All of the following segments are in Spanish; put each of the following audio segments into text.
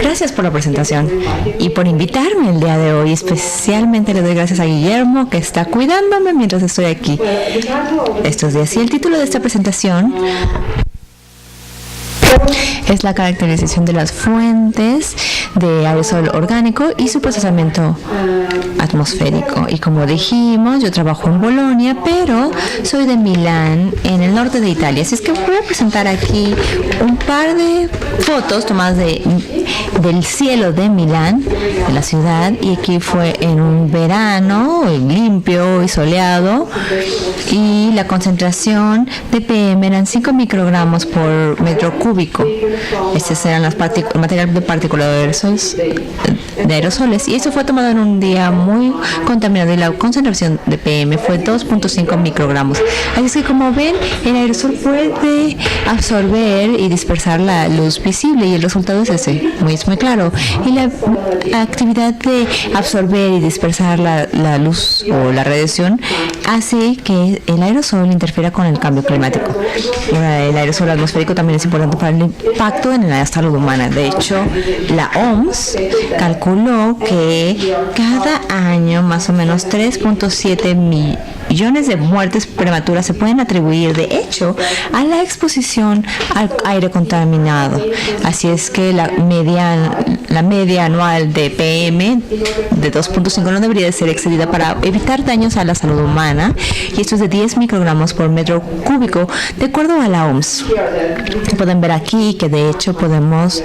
Gracias por la presentación y por invitarme el día de hoy. Especialmente le doy gracias a Guillermo, que está cuidándome mientras estoy aquí estos días. Y el título de esta presentación es la caracterización de las fuentes de aerosol orgánico y su procesamiento atmosférico. Y como dijimos, yo trabajo en Bolonia, pero soy de Milán, en el norte de Italia. Así es que voy a presentar aquí un par de fotos tomadas del cielo de Milán, de la ciudad. Y aquí fue en un verano limpio y soleado. Y la concentración de PM eran 5 microgramos por metro cúbico. Estas eran las material de partículas de aerosoles, y eso fue tomado en un día muy contaminado y la concentración de PM fue 2.5 microgramos. Así es que, como ven, el aerosol puede absorber y dispersar la luz visible, y el resultado es ese, muy claro. Y la actividad de absorber y dispersar la luz o la radiación hace que el aerosol interfiera con el cambio climático. El aerosol atmosférico también es importante para el impacto en la salud humana. De hecho, la OMS calculó que cada año más o menos 3.7 millones de muertes prematuras se pueden atribuir, de hecho, a la exposición al aire contaminado. Así es que la media anual de PM de 2.5 no debería de ser excedida para evitar daños a la salud humana, y esto es de 10 microgramos por metro cúbico, de acuerdo a la OMS. Pueden ver aquí que de hecho podemos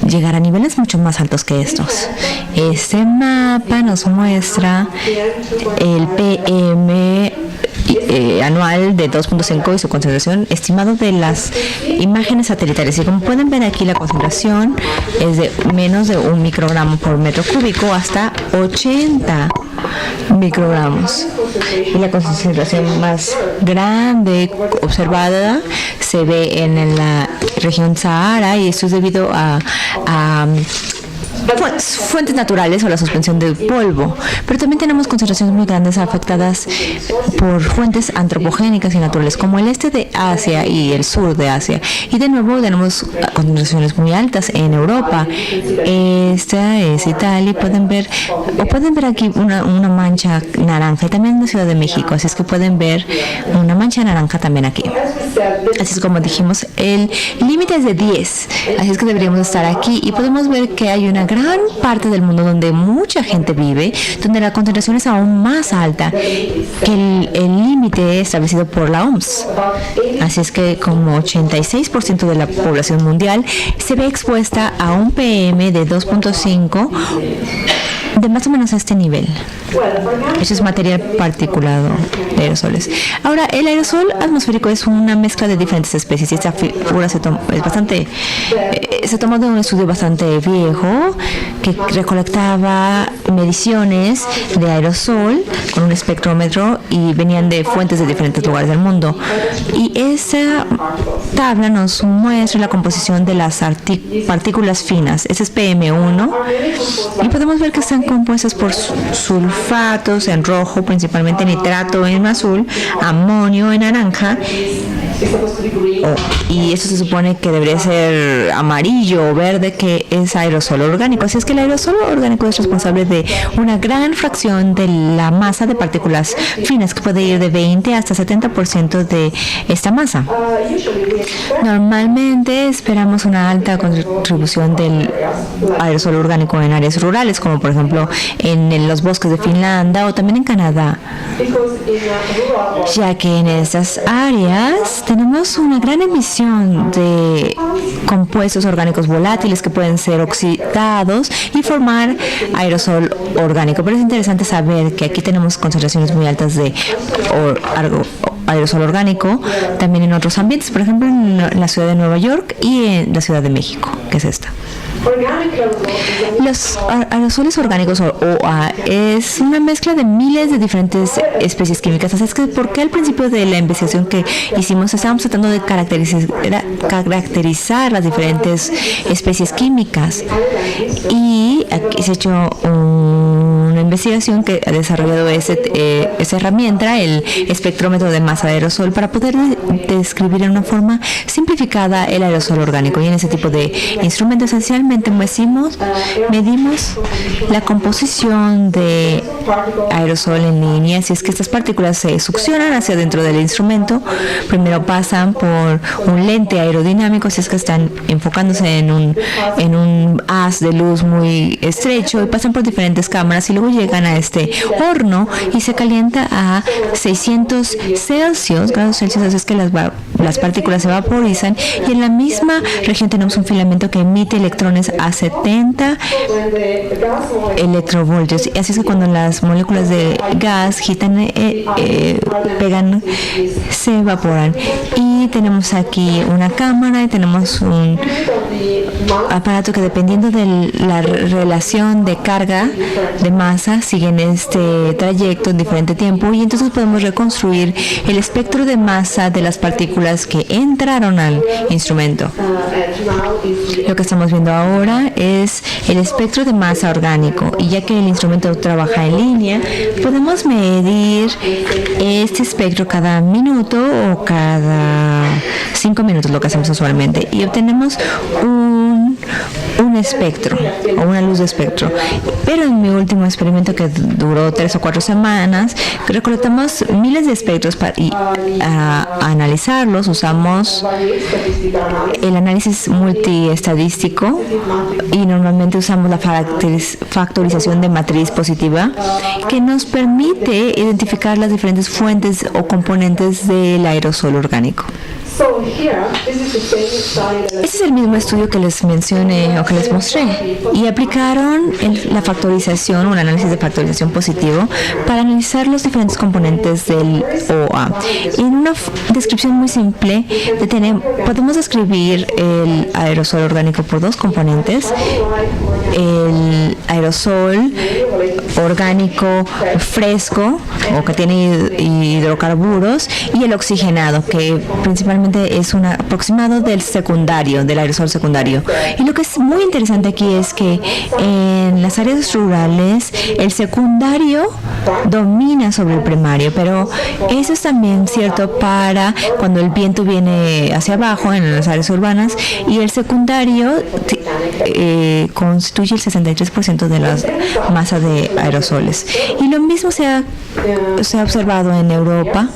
llegar a niveles mucho más altos que estos. Este mapa nos muestra el PM anual de 2.5 y su concentración estimado de las imágenes satelitales. Y como pueden ver aquí, la concentración es de menos de 1 microgramo por metro cúbico hasta 80 microgramos. Y la concentración más grande observada se ve en la región Sahara, y esto es debido a fuentes naturales o la suspensión del polvo, pero también tenemos concentraciones muy grandes afectadas por fuentes antropogénicas y naturales, como el este de Asia y el sur de Asia. Y de nuevo tenemos concentraciones muy altas en Europa. Esta es Italia. Pueden ver aquí una mancha naranja, y también en la Ciudad de México. Así es que pueden ver una mancha naranja también aquí. Así es como dijimos, el límite es de 10, así es que deberíamos estar aquí, y podemos ver que hay una gran parte del mundo donde mucha gente vive, donde la concentración es aún más alta que el límite establecido por la OMS. Así es que como 86% de la población mundial se ve expuesta a un PM de 2.5 de más o menos a este nivel. Eso es material particulado de aerosoles. Ahora, el aerosol atmosférico es una mezcla de diferentes especies, y esta figura se tomó de un estudio bastante viejo que recolectaba mediciones de aerosol con un espectrómetro, y venían de fuentes de diferentes lugares del mundo. Y esa tabla nos muestra la composición de las partículas finas. Ese es PM1, y podemos ver que están compuestas por sulfatos en rojo, principalmente nitrato en azul, amonio en naranja, y eso se supone que debería ser amarillo o verde, que es aerosol orgánico. Así es que el aerosol orgánico es responsable de una gran fracción de la masa de partículas finas, que puede ir de 20 hasta 70% de esta masa. Normalmente esperamos una alta contribución del aerosol orgánico en áreas rurales, como por ejemplo en los bosques de Finlandia o también en Canadá, ya que en estas áreas tenemos una gran emisión de compuestos orgánicos volátiles que pueden ser oxidados y formar aerosol orgánico. Pero es interesante saber que aquí tenemos concentraciones muy altas de aerosol orgánico también en otros ambientes, por ejemplo en la ciudad de Nueva York y en la Ciudad de México, que es esta. Los aerosoles orgánicos o OA es una mezcla de miles de diferentes especies químicas. Así es que, ¿por qué al principio de la investigación que hicimos estábamos tratando de caracterizar las diferentes especies químicas? Y aquí se ha hecho un una investigación que ha desarrollado esa herramienta, el espectrómetro de masa de aerosol, para poder describir en una forma simplificada el aerosol orgánico. Y en ese tipo de instrumentos esencialmente medimos la composición de aerosol en línea. Si es que estas partículas se succionan hacia dentro del instrumento, primero pasan por un lente aerodinámico, si es que están enfocándose en un haz de luz muy estrecho, y pasan por diferentes cámaras y luego llegan a este horno y se calienta a 600 grados Celsius, así es que las partículas se vaporizan, y en la misma región tenemos un filamento que emite electrones a 70 electrovoltios. Así es que cuando las moléculas de gas gitan, pegan, se evaporan. Y tenemos aquí una cámara y tenemos un aparato que, dependiendo de la relación de carga de masa, siguen este trayecto en diferente tiempo, y entonces podemos reconstruir el espectro de masa de las partículas que entraron al instrumento. Lo que estamos viendo ahora es el espectro de masa orgánico, y ya que el instrumento trabaja en línea, podemos medir este espectro cada minuto o cada 5 minutos, lo que hacemos usualmente, y obtenemos un espectro o una luz de espectro. Pero en mi último experimento, que duró 3 o 4 semanas, recolectamos miles de espectros para analizarlos. Usamos el análisis multiestadístico y normalmente usamos la factorización de matriz positiva, que nos permite identificar las diferentes fuentes o componentes del aerosol orgánico. Este es el mismo estudio que les mencioné o que les mostré, y aplicaron la factorización, un análisis de factorización positivo, para analizar los diferentes componentes del OA. En una descripción muy simple, podemos describir el aerosol orgánico por 2 componentes: el aerosol orgánico fresco, o que tiene hidrocarburos, y el oxigenado, que principalmente es un aproximado del aerosol secundario. Y lo que es muy interesante aquí es que en las áreas rurales el secundario domina sobre el primario, pero eso es también cierto para cuando el viento viene hacia abajo en las áreas urbanas, y el secundario constituye el 63% de la masa de aerosoles. Y lo mismo se ha observado en Europa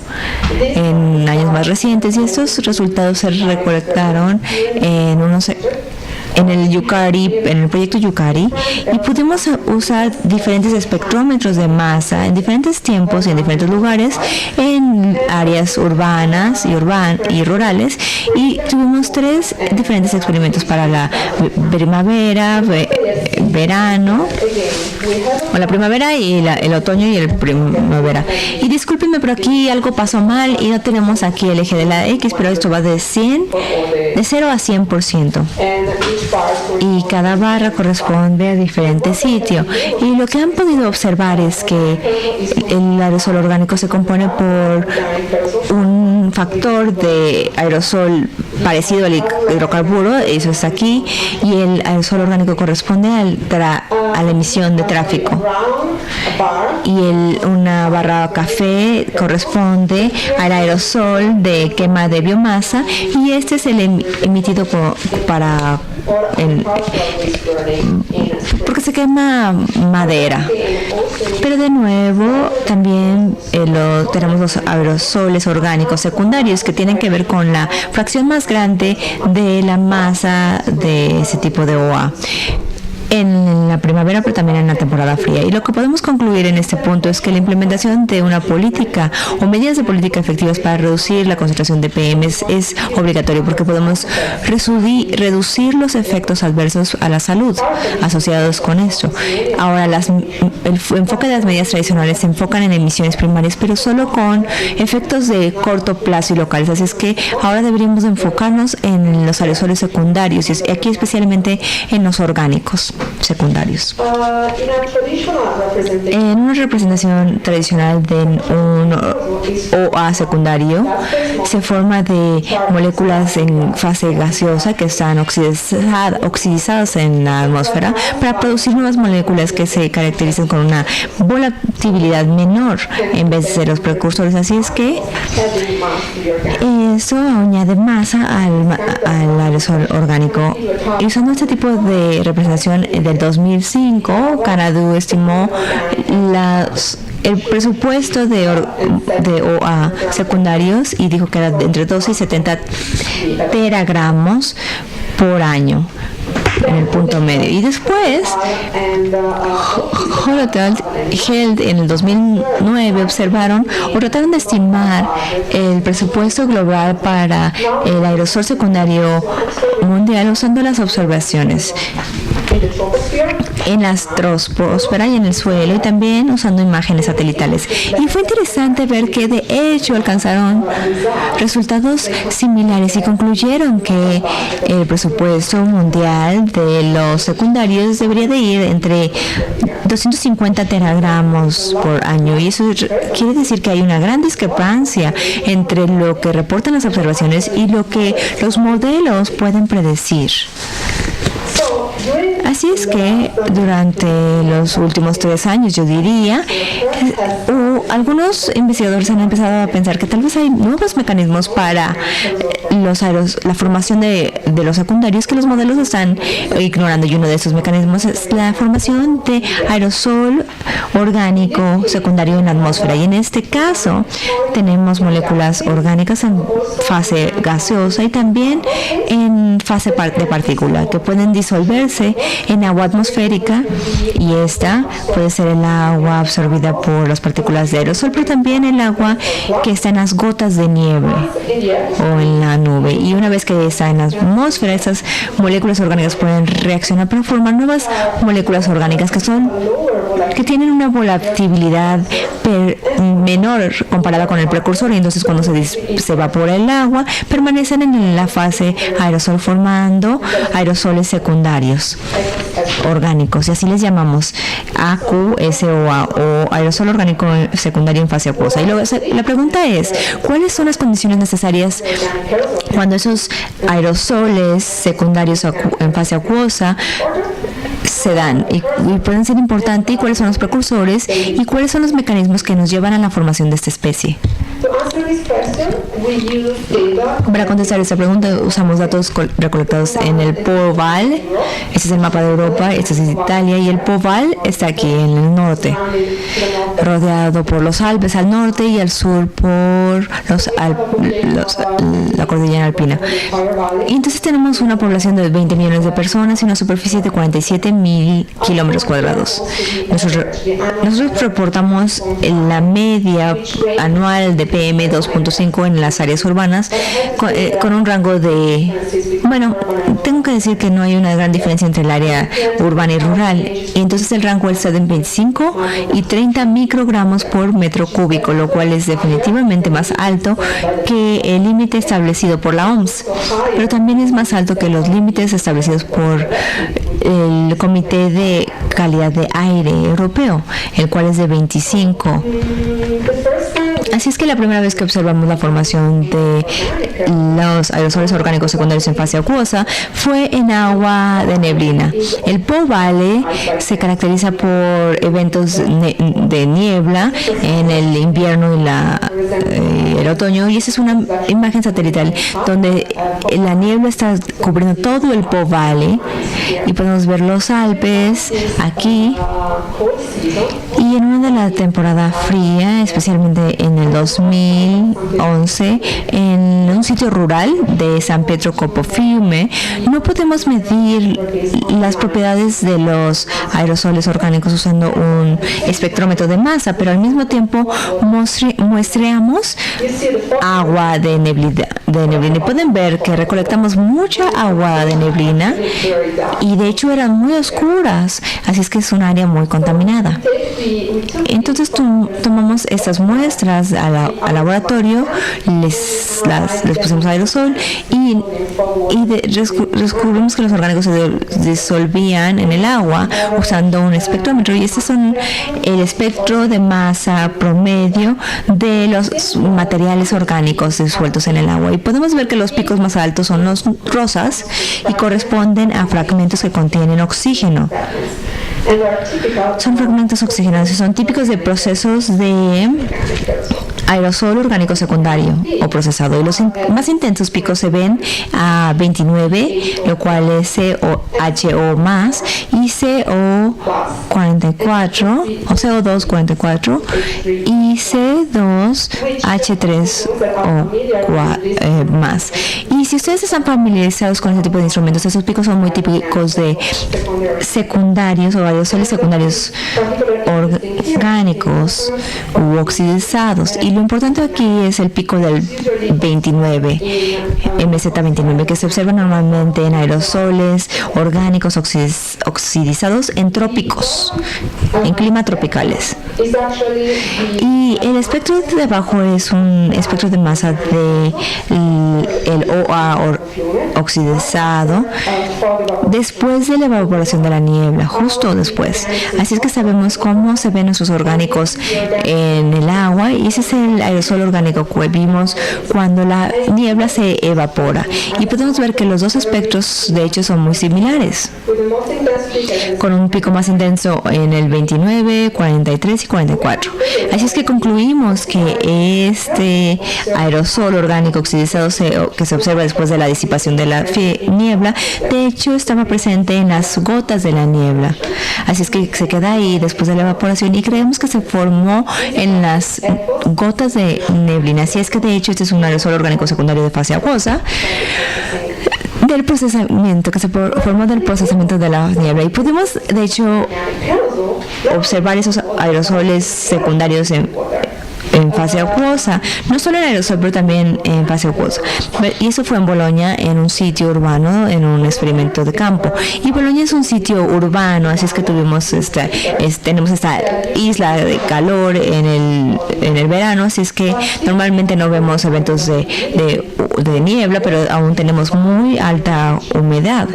en años más recientes, y estos resultados se recolectaron en el proyecto Yukari, y pudimos usar diferentes espectrómetros de masa en diferentes tiempos y en diferentes lugares en áreas urbanas y rurales, y tuvimos 3 diferentes experimentos para la primavera, verano, o la primavera y el otoño y el primavera. Y discúlpenme, pero aquí algo pasó mal y no tenemos aquí el eje de la X, pero esto va de 0 a 100%. Y cada barra corresponde a diferente sitio. Y lo que han podido observar es que el aerosol orgánico se compone por un factor de aerosol parecido al hidrocarburo, eso está aquí, y el aerosol orgánico corresponde a la emisión de tráfico. Y una barra café corresponde al aerosol de quema de biomasa, y este es el emitido porque se quema madera. Pero de nuevo también tenemos los aerosoles orgánicos secundarios, que tienen que ver con la fracción más grande de la masa de ese tipo de OA en la primavera, pero también en la temporada fría. Y lo que podemos concluir en este punto es que la implementación de una política o medidas de política efectivas para reducir la concentración de PMs es obligatorio, porque podemos reducir los efectos adversos a la salud asociados con esto. Ahora, el enfoque de las medidas tradicionales se enfocan en emisiones primarias, pero solo con efectos de corto plazo y locales. Así es que ahora deberíamos enfocarnos en los aerosoles secundarios, y aquí especialmente en los orgánicos. secundarios. En una representación tradicional de un OA secundario se forma de moléculas en fase gaseosa que están oxidizadas en la atmósfera para producir nuevas moléculas que se caracterizan con una volatilidad menor en vez de los precursores. Así es que eso añade masa al aerosol orgánico. Y usando este tipo de representación del 2005, Canadá estimó el presupuesto de OA secundarios y dijo que era de entre 12 y 70 teragramos por año en el punto medio. Y después, Held en el 2009 observaron o trataron de estimar el presupuesto global para el aerosol secundario mundial usando las observaciones en la troposfera y en el suelo, y también usando imágenes satelitales. Y fue interesante ver que de hecho alcanzaron resultados similares y concluyeron que el presupuesto mundial de los secundarios debería de ir entre 250 teragramos por año, y eso quiere decir que hay una gran discrepancia entre lo que reportan las observaciones y lo que los modelos pueden predecir. Así es que durante los últimos 3 años, yo diría, algunos investigadores han empezado a pensar que tal vez hay nuevos mecanismos para la formación de los secundarios que los modelos están ignorando, y uno de esos mecanismos es la formación de aerosol orgánico secundario en la atmósfera. Y en este caso tenemos moléculas orgánicas en fase gaseosa y también en fase de partícula que pueden disolverse en agua atmosférica, y esta puede ser el agua absorbida por las partículas de aerosol, pero también el agua que está en las gotas de nieve o en la nube. Y una vez que está en la atmósfera, estas moléculas orgánicas pueden reaccionar para formar nuevas moléculas orgánicas que tienen una volatilidad menor comparada con el precursor, y entonces cuando se evapora el agua permanecen en la fase aerosol formando aerosoles secundarios orgánicos, y así les llamamos AQSOA o aerosol orgánico secundario en fase acuosa. Y luego la pregunta es, ¿cuáles son las condiciones necesarias cuando esos aerosoles secundarios en fase acuosa se dan y pueden ser importantes, y cuáles son los precursores y cuáles son los mecanismos que nos llevan a la formación de esta especie? Para contestar esta pregunta usamos datos recolectados en el POVAL. Este es el mapa de Europa, este es Italia, y el POVAL está aquí en el norte, rodeado por los Alpes al norte y al sur por la cordillera alpina. Y entonces tenemos una población de 20 millones de personas y una superficie de 47,000 kilómetros cuadrados. Nosotros reportamos la media anual de PM 2.5 en las áreas urbanas con un rango de... Bueno, tengo que decir que no hay una gran diferencia entre el área urbana y rural. Y entonces el rango está de 25 y 30 microgramos por metro cúbico, lo cual es definitivamente más alto que el límite establecido por la OMS, pero también es más alto que los límites establecidos por el Comité de Calidad de Aire Europeo, el cual es de 25. Así es que la primera vez que observamos la formación de los aerosoles orgánicos secundarios en fase acuosa fue en agua de neblina. El Po Valley se caracteriza por eventos de niebla en el invierno y el otoño, y esa es una imagen satelital donde la niebla está cubriendo todo el Po Valley y podemos ver los Alpes aquí. Y en una de la temporada fría, especialmente en el 2011, en un sitio rural de San Pietro Capofiume, no podemos medir las propiedades de los aerosoles orgánicos usando un espectrómetro de masa, pero al mismo tiempo muestreamos agua de neblina. Y pueden ver que recolectamos mucha agua de neblina y de hecho eran muy oscuras, así es que es un área muy contaminada. Entonces tomamos llevamos estas muestras al laboratorio, les pusimos aerosol y descubrimos que los orgánicos se disolvían en el agua usando un espectrómetro, y este son el espectro de masa promedio de los materiales orgánicos disueltos en el agua, y podemos ver que los picos más altos son los rosas y corresponden a fragmentos que contienen oxígeno. Son fragmentos oxigenados y son típicos de procesos de aerosol orgánico secundario o procesado, y los más intensos picos se ven a 29, lo cual es COHO más, y CO44 o CO2 44 y C2H3O más. Y si ustedes están familiarizados con este tipo de instrumentos, esos picos son muy típicos de secundarios o aerosoles secundarios orgánicos u oxidizados, y lo importante aquí es el pico del 29, MZ29, que se observa normalmente en aerosoles orgánicos oxidizados en trópicos, en climas tropicales. Y el espectro de abajo es un espectro de masa de el OA oxidizado después de la evaporación de la niebla, justo después. Así es que sabemos cómo se ven nuestros orgánicos en el agua, y ese es el aerosol orgánico que vimos cuando la niebla se evapora. Y podemos ver que los dos espectros de hecho son muy similares, con un pico más intenso en el 29, 43 y 44. Así es que concluimos que este aerosol orgánico oxidizado que se observa después de la disipación de la niebla, de hecho estaba presente en las gotas de la niebla. Así es que se queda ahí después de la evaporación, y creemos que se formó en las gotas de neblina. Así es que de hecho este es un aerosol orgánico secundario de fase acuosa del procesamiento, que se formó del procesamiento de la niebla, y pudimos de hecho observar esos aerosoles secundarios en fase acuosa, no solo en aerosol, pero también en fase acuosa. Y eso fue en Bolonia, en un sitio urbano, en un experimento de campo. Y Bolonia es un sitio urbano, así es que tenemos esta isla de calor en el verano, así es que normalmente no vemos eventos de niebla, pero aún tenemos muy alta humedad.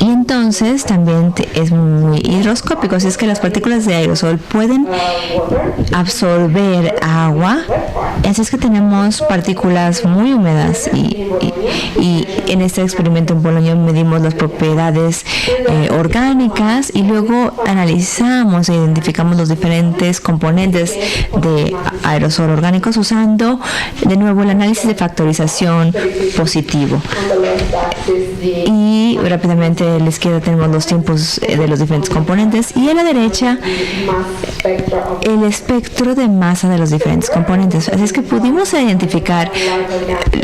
Y entonces también es muy higroscópico, así es que las partículas de aerosol pueden absorber agua, así es que tenemos partículas muy húmedas, y en este experimento en Bolonia medimos las propiedades orgánicas, y luego analizamos e identificamos los diferentes componentes de aerosol orgánicos usando de nuevo el análisis de factorización positivo. Y rápidamente a la izquierda tenemos los tiempos de los diferentes componentes, y a la derecha el espectro de masa de los diferentes componentes. Así es que pudimos identificar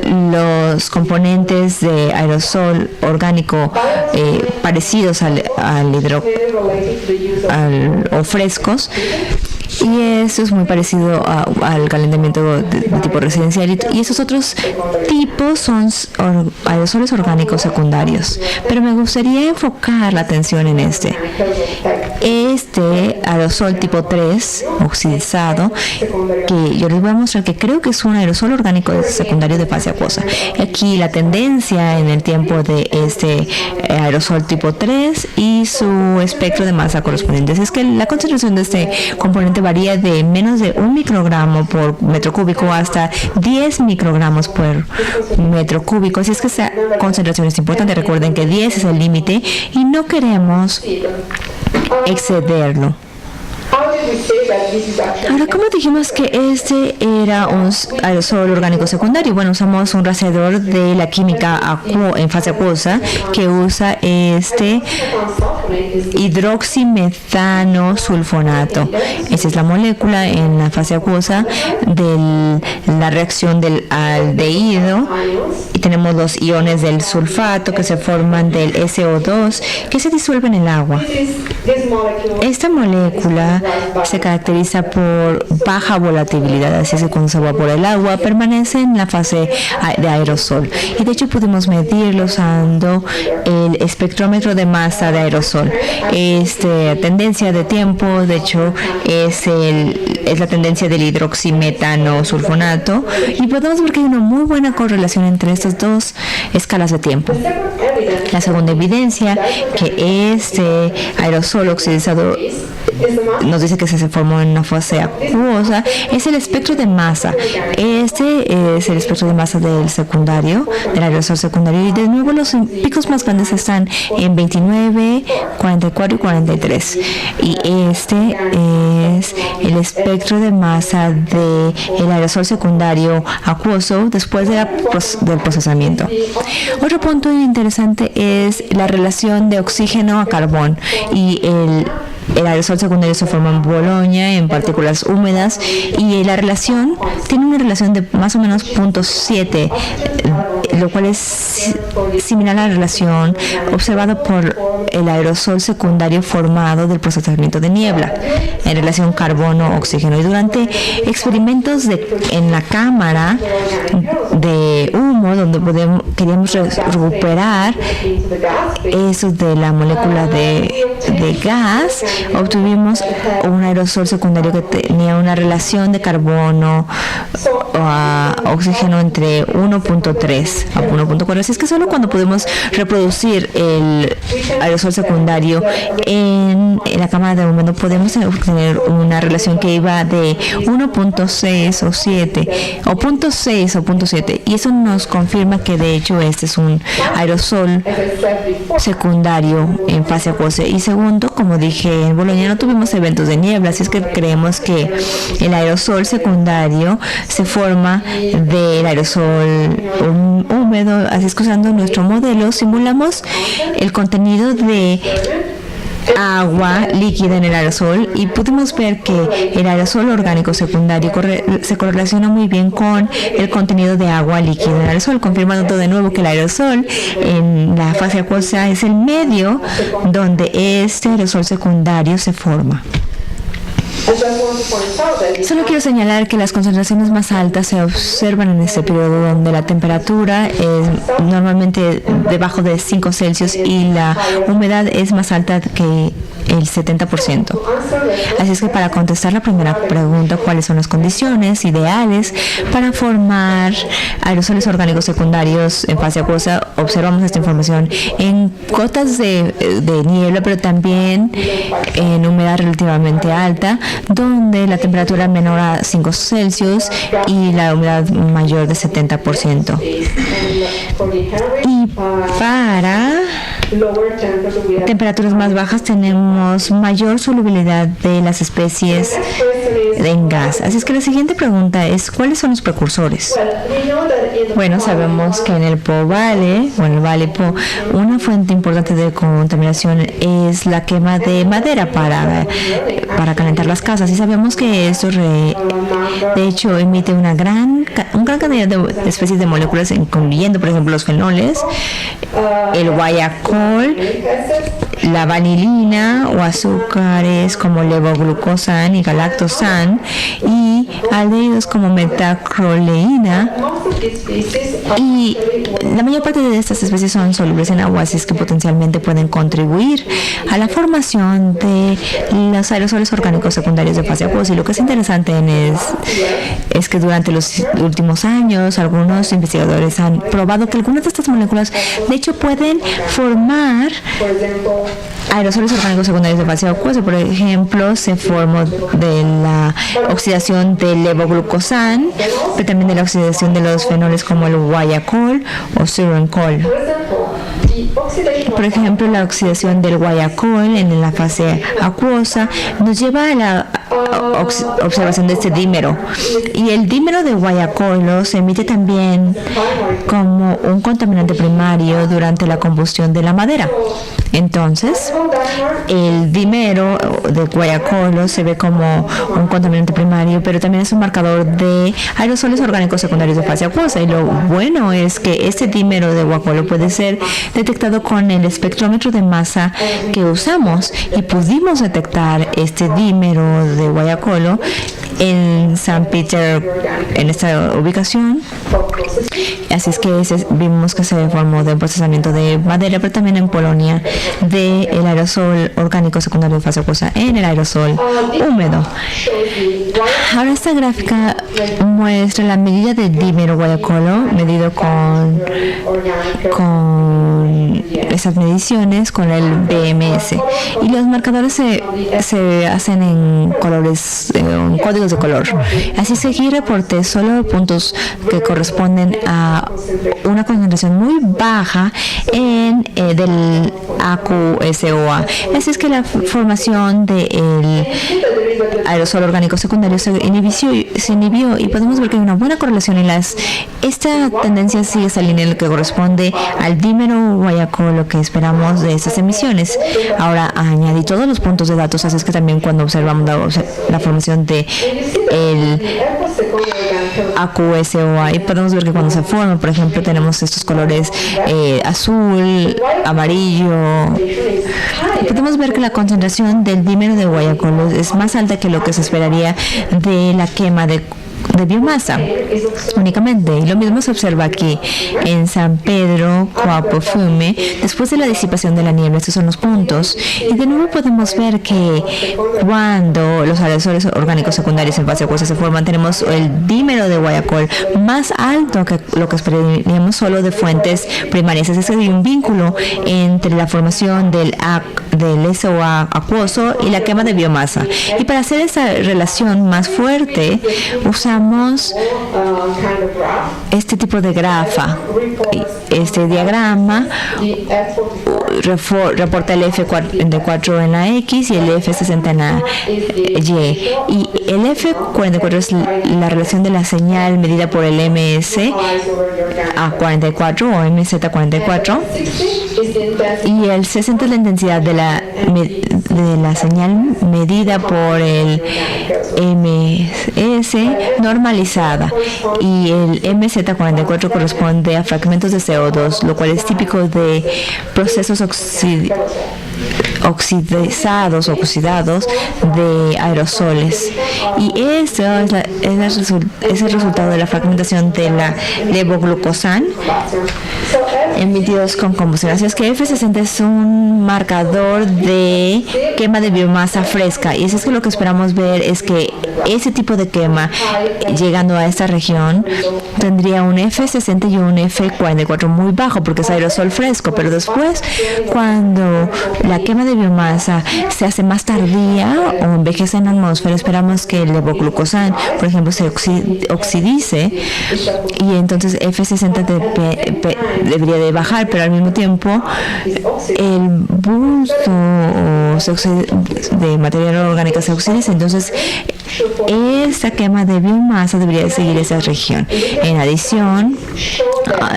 los componentes de aerosol orgánico parecidos o frescos, y eso es muy parecido al calentamiento de tipo residencial, y esos otros tipos son aerosoles orgánicos secundarios. Pero me gustaría enfocar la atención en este aerosol tipo 3 oxidizado, que yo les voy a mostrar que creo que es un aerosol orgánico secundario de fase acuosa. Aquí la tendencia en el tiempo de este aerosol tipo 3 y su espectro de masa correspondiente. Es que la concentración de este componente varía de menos de 1 microgramo por metro cúbico hasta 10 microgramos por metro cúbico. Así es que esa concentración es importante. Recuerden que 10 es el límite y no queremos excederlo. Ahora, ¿cómo dijimos que este era un aerosol orgánico secundario? Bueno, usamos un rastreador de la química en fase acuosa que usa hidroximetano sulfonato. Esa es la molécula en la fase acuosa de la reacción del aldehído, y tenemos los iones del sulfato que se forman del SO2 que se disuelven en el agua. Esta molécula se se caracteriza por baja volatilidad, así es que cuando se evapora el agua permanece en la fase de aerosol. Y de hecho pudimos medirlo usando el espectrómetro de masa de aerosol. Tendencia de tiempo, de hecho, es la tendencia del hidroximetano sulfonato, y podemos ver que hay una muy buena correlación entre estas dos escalas de tiempo. La segunda evidencia que este aerosol oxidizado nos dice que se formó en una fase acuosa es el espectro de masa. Este es el espectro de masa del secundario, del aerosol secundario, y de nuevo los picos más grandes están en 29, 44 y 43. Y este es el espectro de masa del aerosol secundario acuoso después del procesamiento. Otro punto interesante es la relación de oxígeno a carbón, y el aerosol secundario se forma en Bolonia, en partículas húmedas, y la relación tiene una relación de más o menos 0.7, lo cual es similar a la relación observada por el aerosol secundario formado del procesamiento de niebla, en relación carbono-oxígeno. Y durante experimentos en la cámara de humo, donde queríamos recuperar eso de la molécula de gas, obtuvimos un aerosol secundario que tenía una relación de carbono a oxígeno entre 1.3 a 1.4. Así es que solo cuando podemos reproducir el aerosol secundario en la cámara de humo podemos obtener una relación que iba de 1.6 o 7 o 0.6 o 0.7, y eso nos confirma que de hecho este es un aerosol secundario en fase acuosa. Y segundo, como dije, en Bolonia no tuvimos eventos de niebla, así es que creemos que el aerosol secundario se forma del aerosol húmedo. Así es que usando nuestro modelo simulamos el contenido de agua líquida en el aerosol, y pudimos ver que el aerosol orgánico secundario se correlaciona muy bien con el contenido de agua líquida en el aerosol, confirmando de nuevo que el aerosol en la fase acuosa es el medio donde este aerosol secundario se forma. Solo quiero señalar que las concentraciones más altas se observan en este periodo donde la temperatura es normalmente debajo de 5 Celsius y la humedad es más alta que el 70%. Así es que para contestar la primera pregunta, ¿cuáles son las condiciones ideales para formar aerosoles orgánicos secundarios en fase acuosa? Observamos esta información en cotas de niebla, pero también en humedad relativamente alta, donde la temperatura menor a 5 Celsius y la humedad mayor de 70%. Y para temperaturas más bajas tenemos mayor solubilidad de las especies en gas. Así es que la siguiente pregunta es, ¿cuáles son los precursores? Bueno, sabemos que en el Po Valley, o en el Valle Po, una fuente importante de contaminación es la quema de madera para calentar las casas, y sabemos que esto de hecho emite una gran cantidad de especies de moléculas, incluyendo por ejemplo los fenoles, el guayacol, la vanilina o azúcares como levoglucosan y galactosan, y aldehídos como metacroleína, y la mayor parte de estas especies son solubles en agua, así es que potencialmente pueden contribuir a la formación de los aerosoles orgánicos secundarios de fase acuosa. Y lo que es interesante es que durante los últimos años algunos investigadores han probado que algunas de estas moléculas de hecho pueden formar aerosoles orgánicos secundarios de fase acuosa. Por ejemplo, se formó de la oxidación del levoglucosan, pero también de la oxidación de los fenoles como el guayacol o surencol. Por ejemplo, la oxidación del guayacol en la fase acuosa nos lleva a la observación de este dímero, y el dímero de guayacol se emite también como un contaminante primario durante la combustión de la madera. Entonces, el dímero de guayacolo se ve como un contaminante primario, pero también es un marcador de aerosoles orgánicos secundarios de fase acuosa. Y lo bueno es que este dímero de guayacolo puede ser detectado con el espectrómetro de masa que usamos, y pudimos detectar este dímero de guayacolo en San Peter, en esta ubicación. Así es que vimos que se formó de un procesamiento de madera, pero también en Polonia del aerosol orgánico secundario de fase acuosa en el aerosol húmedo. Ahora esta gráfica muestra la medida del dímero guayacolo medido con esas mediciones con el BMS, y los marcadores se hacen en colores, en códigos de color. Así es que aquí reporté solo puntos que corresponden a una concentración muy baja del AQSOA. Así es que la formación del aerosol orgánico secundario se inhibió, y podemos ver que hay una buena correlación en esta tendencia sigue esa línea que corresponde al dímero guayacolo que esperamos de estas emisiones. Ahora añadí todos los puntos de datos, así es que también cuando observamos la formación de el AQSOA, y podemos ver que cuando se forma, por ejemplo, tenemos estos colores azul, amarillo. Podemos ver que la concentración del dímero de guayacolo es más alta que lo que se esperaría de la quema de biomasa únicamente, y lo mismo se observa aquí en San Pedro Coapo Fiume después de la disipación de la niebla. Estos son los puntos, y de nuevo podemos ver que cuando los aerosoles orgánicos secundarios en fase acuosa se forman, tenemos el dímero de guayacol más alto que lo que esperaríamos solo de fuentes primarias. Es decir, hay un vínculo entre la formación del SOA acuoso y la quema de biomasa, y para hacer esa relación más fuerte usamos este tipo de grafa. Este diagrama reporta el F44 en la X y el F60 en la Y, y el F44 es la relación de la señal medida por el MSA44 o MZ44, y el 60 es la intensidad de la señal medida por el MS normalizada, y el MZ44 corresponde a fragmentos de CO2, lo cual es típico de procesos oxidados de aerosoles, y eso es el resultado de la fragmentación de la levoglucosan emitidos con combustión. Así es que F60 es un marcador de quema de biomasa fresca, y eso es que lo que esperamos ver es que ese tipo de quema llegando a esta región tendría un F60 y un F44 muy bajo porque es aerosol fresco, pero después cuando la quema de biomasa se hace más tardía o envejece en la atmósfera, esperamos que el levoglucosan, por ejemplo, se oxidice, y entonces F60 debería de bajar, pero al mismo tiempo el bulto de materia orgánica se oxidiza. Entonces esta quema de biomasa debería de seguir esa región. En adición,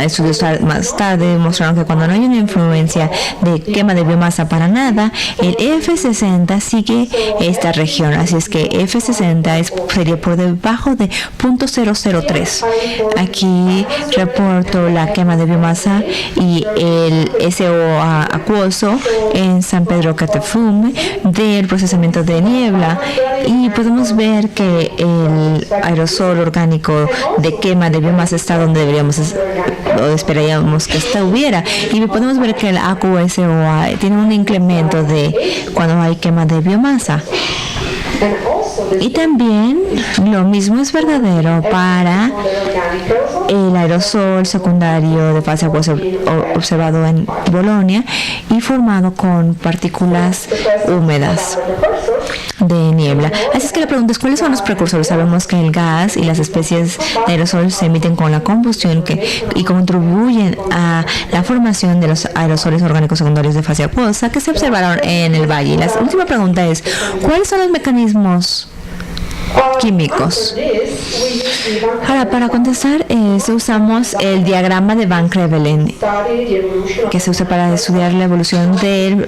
estudios más tarde mostraron que cuando no hay una influencia de quema de biomasa para nada, el F60 sigue esta región. Así es que F60 sería por debajo de 0.003. Aquí reporto la quema de biomasa y el SOA acuoso en San Pedro Catafume del procesamiento de niebla, y podemos ver que el aerosol orgánico de quema de biomasa está donde esperaríamos que estuviera, y podemos ver que el AQSOA tiene un incremento de cuando hay quema de biomasa. Y también lo mismo es verdadero para el aerosol secundario de fase acuosa observado en Bolonia y formado con partículas húmedas de niebla. Así es que la pregunta es, ¿cuáles son los precursores? Sabemos que el gas y las especies de aerosol se emiten con la combustión y contribuyen a la formación de los aerosoles orgánicos secundarios de fase acuosa que se observaron en el valle. Y la última pregunta es, ¿cuáles son los mecanismos químicos. Ahora, para contestar eso usamos el diagrama de Van Crevelen, que se usa para estudiar la evolución del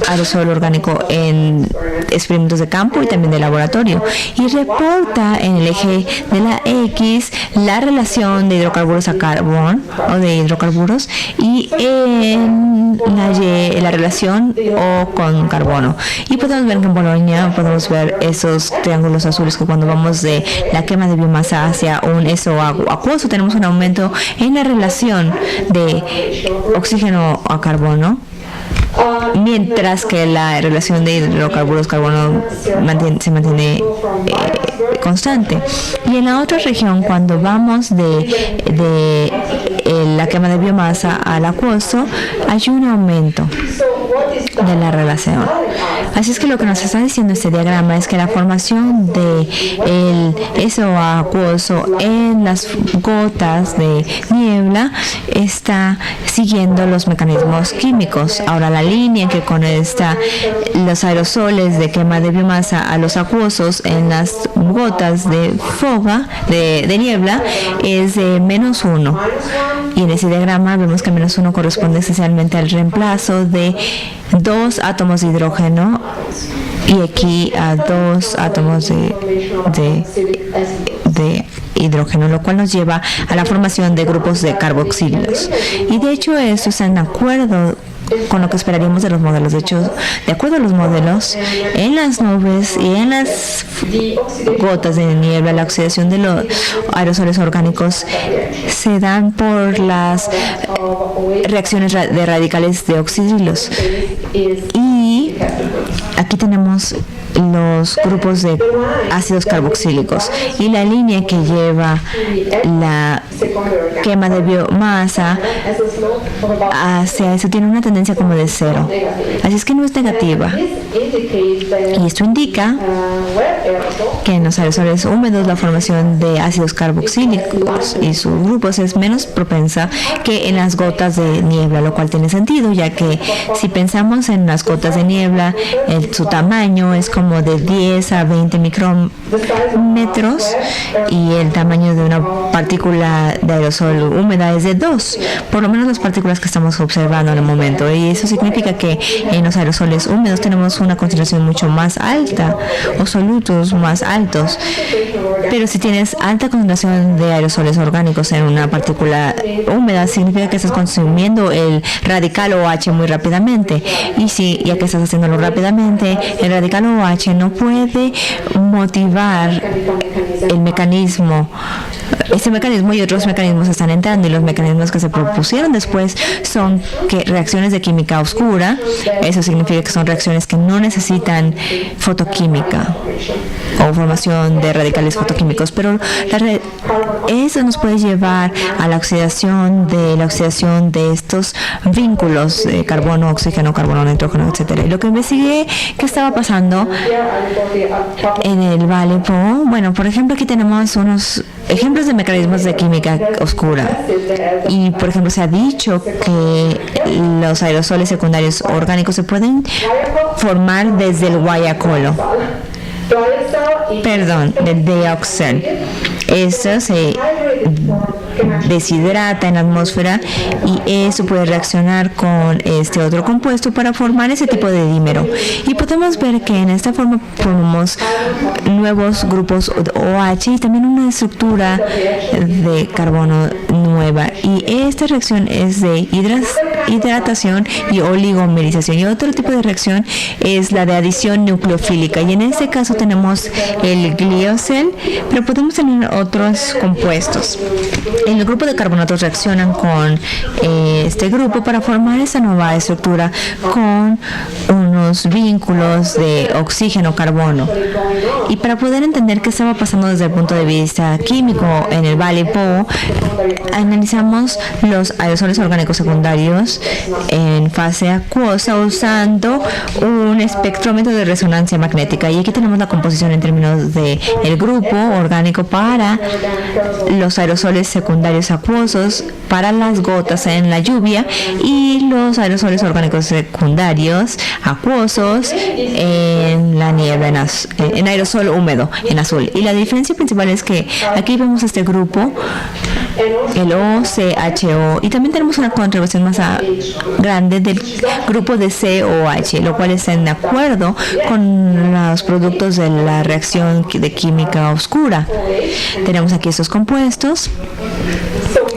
aerosol orgánico en experimentos de campo y también de laboratorio, y reporta en el eje de la X la relación de hidrocarburos a carbón o de hidrocarburos, y en la Y la relación O con carbono. Y podemos ver que en Bolonia podemos ver esos triángulos azules, que cuando vamos de la quema de biomasa hacia un SO acuoso tenemos un aumento en la relación de oxígeno a carbono, mientras que la relación de hidrocarburos-carbono se mantiene constante. Y en la otra región, cuando vamos de la quema de biomasa al acuoso, hay un aumento de la relación. Así es que lo que nos está diciendo este diagrama es que la formación de el SO acuoso en las gotas de niebla está siguiendo los mecanismos químicos. Ahora, la línea que conecta los aerosoles de quema de biomasa a los acuosos en las gotas de de niebla es de -1. Y en ese diagrama vemos que -1 corresponde esencialmente al reemplazo de 2 átomos de hidrógeno y aquí a 2 átomos de hidrógeno, lo cual nos lleva a la formación de grupos de carboxílidos. Y de hecho eso está en acuerdo con lo que esperaríamos de los modelos. De hecho, de acuerdo a los modelos, en las nubes y en las gotas de niebla, la oxidación de los aerosoles orgánicos se dan por las reacciones de radicales de oxidilos. Y aquí tenemos los grupos de ácidos carboxílicos, y la línea que lleva la quema de biomasa hacia eso tiene una tendencia como de 0, así es que no es negativa, y esto indica que en los aerosoles húmedos la formación de ácidos carboxílicos y sus grupos es menos propensa que en las gotas de niebla, lo cual tiene sentido, ya que si pensamos en las gotas de niebla, su tamaño es como de 10 a 20 micrómetros, y el tamaño de una partícula de aerosol húmeda es de 2, por lo menos las partículas que estamos observando en el momento, y eso significa que en los aerosoles húmedos tenemos una concentración mucho más alta o solutos más altos. Pero si tienes alta concentración de aerosoles orgánicos en una partícula húmeda, significa que estás consumiendo el radical OH muy rápidamente, y si ya que estás haciéndolo rápidamente, el radical OH no puede motivar el mecanismo. Este mecanismo y otros mecanismos están entrando, y los mecanismos que se propusieron después son que reacciones de química oscura. Eso significa que son reacciones que no necesitan fotoquímica o formación de radicales fotoquímicos, pero eso nos puede llevar a la oxidación de estos vínculos de carbono, oxígeno, carbono, nitrógeno, etcétera. Y lo que investigué que estaba pasando en el Vale Po, bueno, por ejemplo, aquí tenemos unos ejemplos de mecanismos de química oscura, y por ejemplo se ha dicho que los aerosoles secundarios orgánicos se pueden formar desde el guayacolo, del dioxel. Eso se deshidrata en la atmósfera, y eso puede reaccionar con este otro compuesto para formar ese tipo de dímero, y podemos ver que en esta forma formamos nuevos grupos OH y también una estructura de carbono nueva, y esta reacción es de hidratación y oligomerización, y otro tipo de reacción es la de adición nucleofílica, y en este caso tenemos el gliocel, pero podemos tener otros compuestos. El grupo de carbonatos reaccionan con este grupo para formar esa nueva estructura con unos vínculos de oxígeno-carbono. Y para poder entender qué estaba pasando desde el punto de vista químico en el Vale Po, analizamos los aerosoles orgánicos secundarios en fase acuosa usando un espectrómetro de resonancia magnética. Y aquí tenemos la composición en términos de el grupo orgánico para los aerosoles secundarios acuosos, para las gotas en la lluvia, y los aerosoles orgánicos secundarios acuosos acuosos en la niebla, en aerosol húmedo, en azul. Y la diferencia principal es que aquí vemos este grupo, el OCHO, y también tenemos una contribución más grande del grupo de COH, lo cual está en acuerdo con los productos de la reacción de química oscura. Tenemos aquí estos compuestos,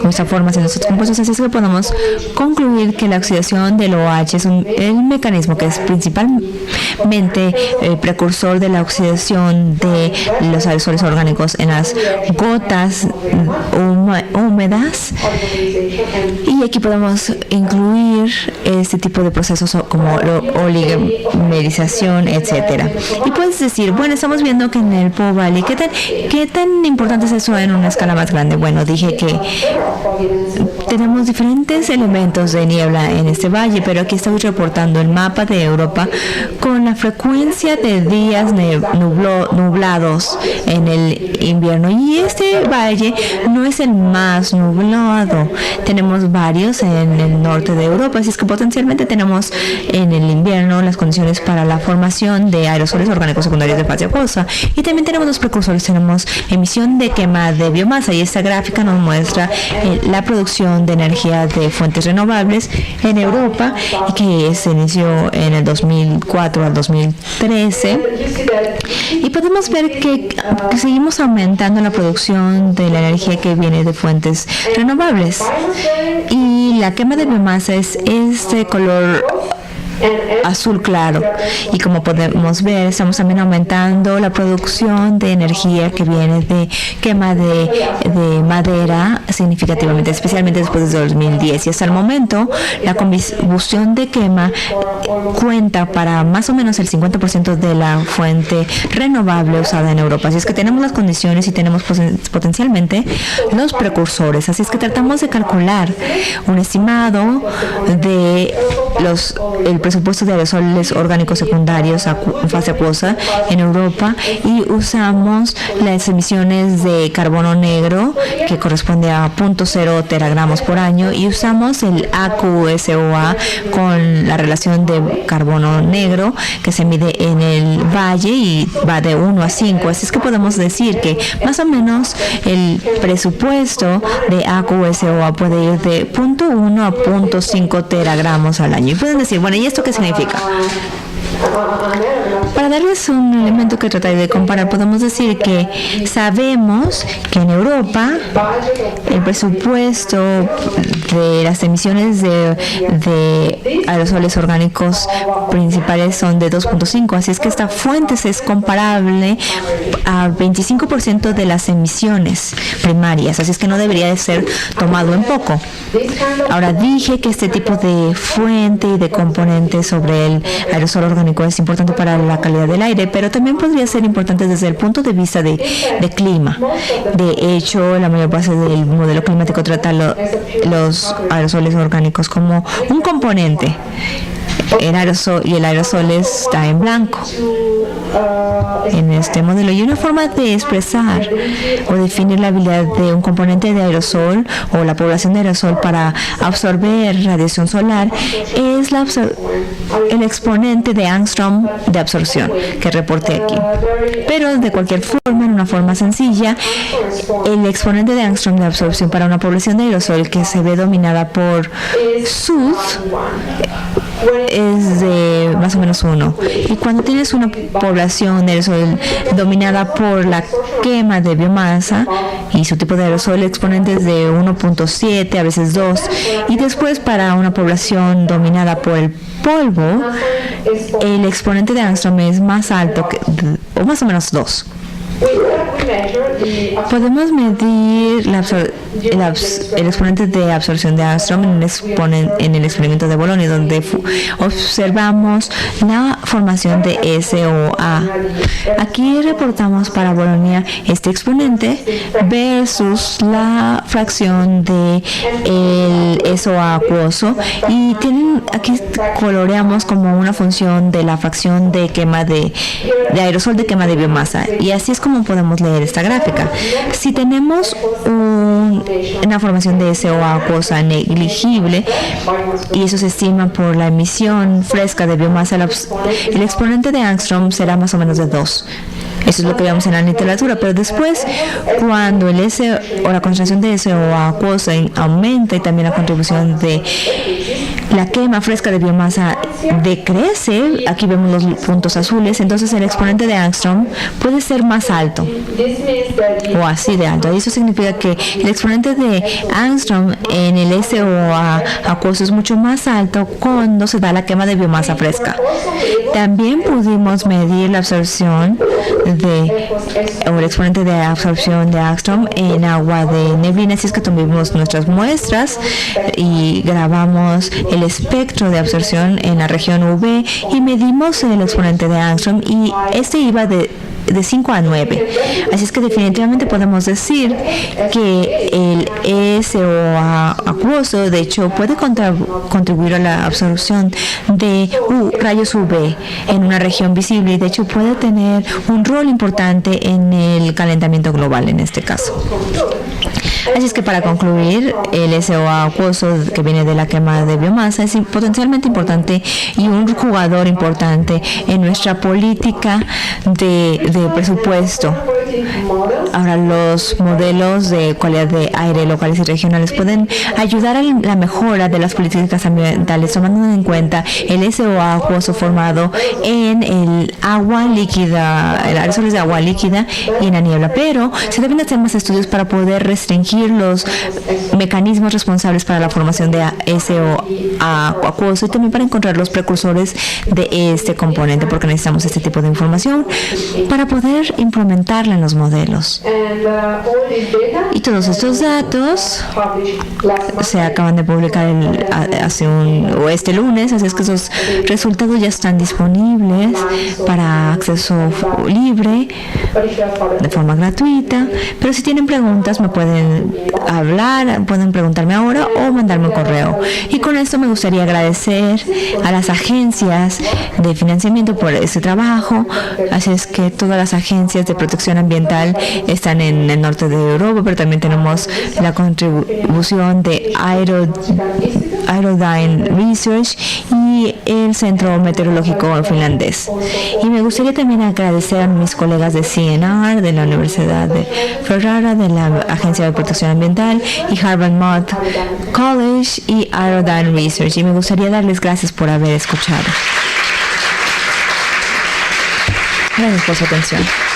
nuestra formación de estos compuestos, así es que podemos concluir que la oxidación del OH es el mecanismo que es principalmente el precursor de la oxidación de los aerosoles orgánicos en las gotas húmedas. Y aquí podemos incluir este tipo de procesos como oligomerización, etcétera. Y puedes decir, bueno, estamos viendo que en el Po Valley, ¿qué tan importante es eso en una escala más grande? Bueno, dije que tenemos diferentes elementos de niebla en este valle, pero aquí estoy reportando el mapa de Europa con la frecuencia de días nublados en el invierno. Y este valle no es el más nublado. Tenemos varios en el norte de Europa, así es que potencialmente tenemos en el invierno las condiciones para la formación de aerosoles orgánicos secundarios de fase acuosa. Y también tenemos los precursores, tenemos emisión de quema de biomasa, y esta gráfica nos muestra la producción de energía de fuentes renovables en Europa, y que se inició en el 2004 al 2013. Y podemos ver que seguimos aumentando la producción de la energía que viene de fuentes renovables. Y la quema de biomasa es este color azul claro, y como podemos ver estamos también aumentando la producción de energía que viene de quema de madera significativamente, especialmente después de 2010, y hasta el momento la combustión de quema cuenta para más o menos el 50% de la fuente renovable usada en Europa. Así es que tenemos las condiciones y tenemos potencialmente los precursores, así es que tratamos de calcular un estimado de el presupuesto de aerosoles orgánicos secundarios en fase acuosa en Europa, y usamos las emisiones de carbono negro, que corresponde a 0.0 teragramos por año, y usamos el AQSOA con la relación de carbono negro que se mide en el valle y va de 1 a 5. Así es que podemos decir que más o menos el presupuesto de AQSOA puede ir de 0.1 a 0.5 teragramos al año. Y pueden decir, bueno, ¿y esto qué significa? Para darles un elemento que tratar de comparar, podemos decir que sabemos que en Europa el presupuesto de las emisiones de aerosoles orgánicos principales son de 2.5, así es que esta fuente es comparable a 25% de las emisiones primarias, así es que no debería de ser tomado en poco. Ahora, dije que este tipo de fuente y de componente sobre el aerosol orgánico es importante para la calidad del aire, pero también podría ser importante desde el punto de vista de clima. De hecho, la mayor parte del modelo climático trata los aerosoles orgánicos como un componente. El aerosol está en blanco en este modelo, y una forma de expresar o definir la habilidad de un componente de aerosol o la población de aerosol para absorber radiación solar es el exponente de Angstrom de absorción que reporté aquí. Pero de cualquier forma, en una forma sencilla, el exponente de Angstrom de absorción para una población de aerosol que se ve dominada por SUD es de más o menos 1. Y cuando tienes una población de aerosol dominada por la quema de biomasa y su tipo de aerosol, el exponente es de 1.7, a veces 2. Y después, para una población dominada por el polvo, el exponente de Angstrom es más alto, o más o menos 2. Podemos medir el exponente de absorción de Angstrom en el experimento de Bolonia, donde observamos la formación de SOA. Aquí reportamos para Bolonia este exponente versus la fracción de el SOA acuoso, y aquí coloreamos como una función de la fracción de quema de aerosol de quema de biomasa, y así es como podemos leer ver esta gráfica. Si tenemos una formación de SOA acuosa negligible y eso se estima por la emisión fresca de biomasa, el exponente de Angstrom será más o menos de 2. Eso es lo que vemos en la literatura, pero después, cuando el la concentración de SOA acuosa aumenta y también la contribución de la quema fresca de biomasa decrece, aquí vemos los puntos azules, entonces el exponente de Angstrom puede ser más alto o así de alto. Y eso significa que el exponente de Angstrom en el SOA acuoso es mucho más alto cuando se da la quema de biomasa fresca. También pudimos medir la absorción o el exponente de absorción de Angstrom en agua de neblina, así es que tomamos nuestras muestras y grabamos el espectro de absorción en la región UV y medimos el exponente de Angstrom y este iba de 5 a 9. Así es que definitivamente podemos decir que el SOA acuoso, de hecho, puede contribuir a la absorción de rayos UV en una región visible y de hecho puede tener un rol importante en el calentamiento global en este caso. Así es que para concluir, el SOA acuoso que viene de la quema de biomasa es potencialmente importante y un jugador importante en nuestra política de presupuesto. Ahora, los modelos de calidad de aire locales y regionales pueden ayudar a la mejora de las políticas ambientales, tomando en cuenta el SOA acuoso formado en el agua líquida, el aerosoles de agua líquida y en la niebla. Pero se deben hacer más estudios para poder restringir los mecanismos responsables para la formación de SOA acuoso y también para encontrar los precursores de este componente, porque necesitamos este tipo de información para poder implementarla en los modelos. Y todos estos datos se acaban de publicar este lunes, así es que esos resultados ya están disponibles para acceso libre de forma gratuita, pero si tienen preguntas me pueden hablar, pueden preguntarme ahora o mandarme un correo. Y con esto me gustaría agradecer a las agencias de financiamiento por este trabajo, así es que todas las agencias de protección ambiental están en el norte de Europa, pero también tenemos la contribución de Aerodyne Research y el Centro Meteorológico Finlandés. Y me gustaría también agradecer a mis colegas de CNR, de la Universidad de Ferrara, de la Agencia de Protección Ambiental y Harvard Mudd College y Aerodyne Research. Y me gustaría darles gracias por haber escuchado. Gracias por su atención.